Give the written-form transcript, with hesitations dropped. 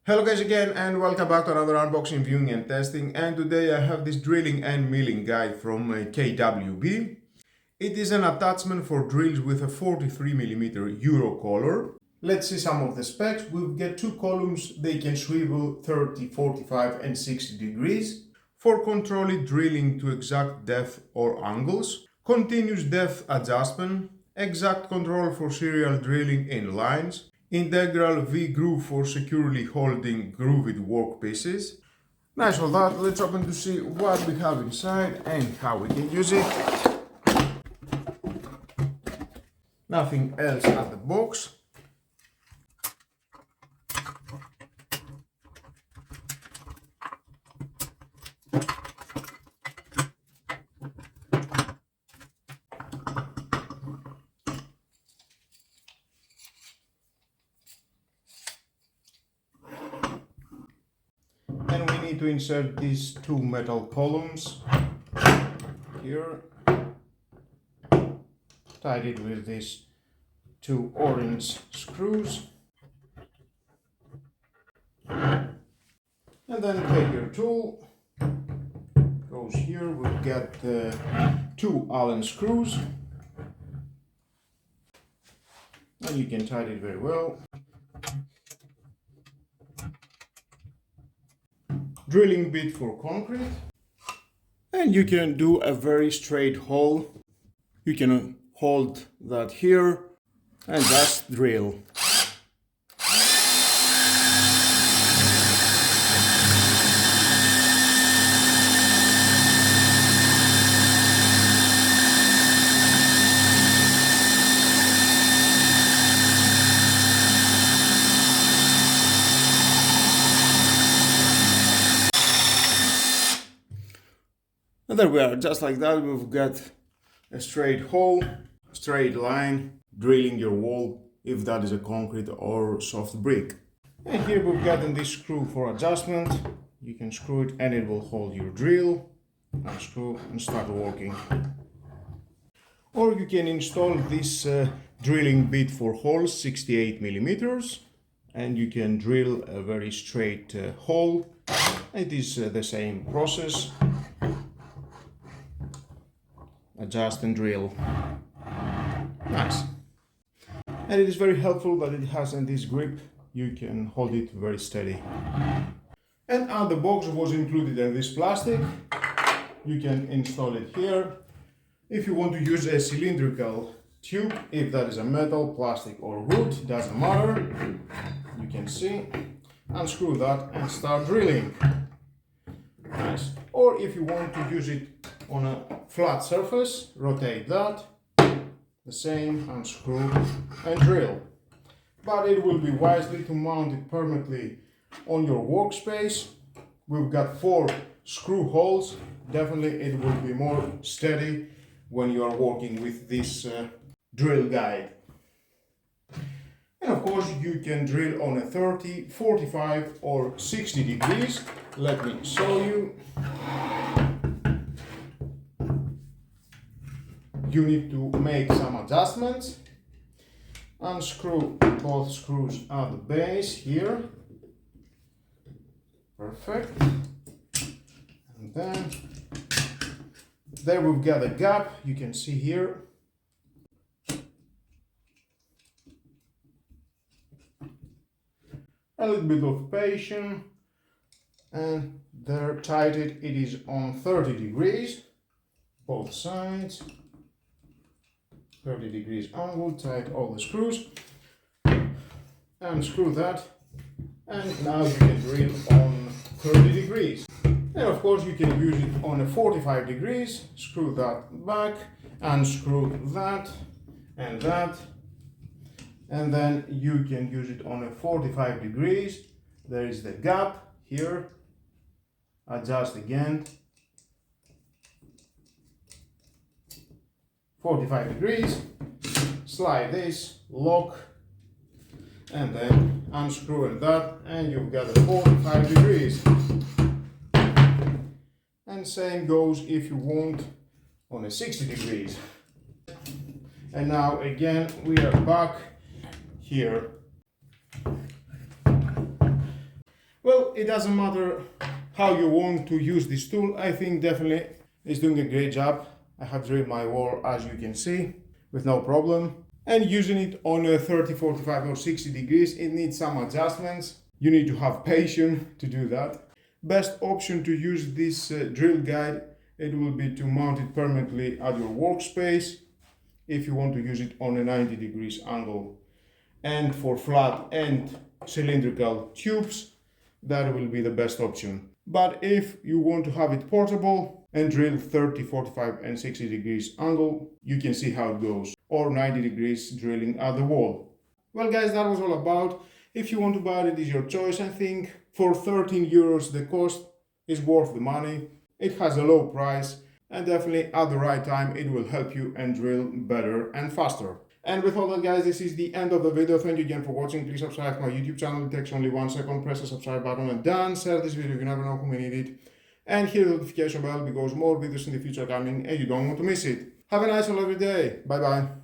Hello guys again and welcome back to another unboxing, viewing and testing, and today I have this drilling and milling guide from KWB. It is an attachment for drills with a 43mm Euro collar. Let's see some of the specs. We'll get two columns, they can swivel 30, 45 and 60 degrees for controlling drilling to exact depth or angles, continuous depth adjustment, exact control for serial drilling in lines, integral V-groove for securely holding grooved workpieces. Nice all that. Let's open to see what we have inside and how we can use it. Nothing else at the box. And we need to insert these two metal columns here, tied it with these two orange screws, and then take your tool, goes here, we'll get the two Allen screws, and you can tie it very well. Drilling bit for concrete, and you can do a very straight hole. You can hold that here and just drill. And there we are, just like that. We've got a straight hole, straight line, drilling your wall, if that is a concrete or soft brick. And here we've gotten this screw for adjustment. You can screw it and it will hold your drill. Unscrew and start working. Or you can install this drilling bit for holes, 68mm, and you can drill a very straight hole. It is the same process. Adjust and drill. Nice. And it is very helpful that it has this grip. You can hold it very steady. And the box was included in this plastic. You can install it here. If you want to use a cylindrical tube, if that is a metal, plastic or wood, doesn't matter. You can see, unscrew that and start drilling. Nice. Or if you want to use it on a flat surface, rotate that, the same, unscrew and drill. But it will be wisely to mount it permanently on your workspace. We've got 4 screw holes. Definitely it will be more steady when you are working with this drill guide. And of course you can drill on a 30, 45 or 60 degrees. Let me show you. You need to make some adjustments. Unscrew both screws at the base here. Perfect. And then there we've got a gap, you can see here. A little bit of patience, and there, tied it. It is on 30 degrees, both sides. 30 degrees angle, tight all the screws, unscrew that, and now you can drill on 30 degrees. And of course you can use it on a 45 degrees, screw that back, unscrew that, and then you can use it on a 45 degrees. There is the gap here, adjust again. 45 degrees, slide this, lock, and then unscrew that, and you've got a 45 degrees. And same goes if you want on a 60 degrees. And now again we are back here. Well, it doesn't matter how you want to use this tool. I think definitely it's doing a great job. I have drilled my wall, as you can see, with no problem. And using it on a 30, 45 or 60 degrees, it needs some adjustments. You need to have patience to do that. Best option to use this drill guide, it will be to mount it permanently at your workspace if you want to use it on a 90 degrees angle. And for flat and cylindrical tubes, that will be the best option. But if you want to have it portable and drill 30, 45 and 60 degrees angle, you can see how it goes. Or 90 degrees drilling at the wall. Well guys, that was all about. If you want to buy it, is your choice. I think for 13 euros the cost is worth the money. It has a low price and definitely at the right time it will help you and drill better and faster. And with all that guys, this is the end of the video. Thank you again for watching. Please subscribe to my YouTube channel. It takes only 1 second. Press the subscribe button and done. Share this video, you never know who may need it. And hit the notification bell because more videos in the future are coming and you don't want to miss it. Have a nice and lovely day. Bye bye.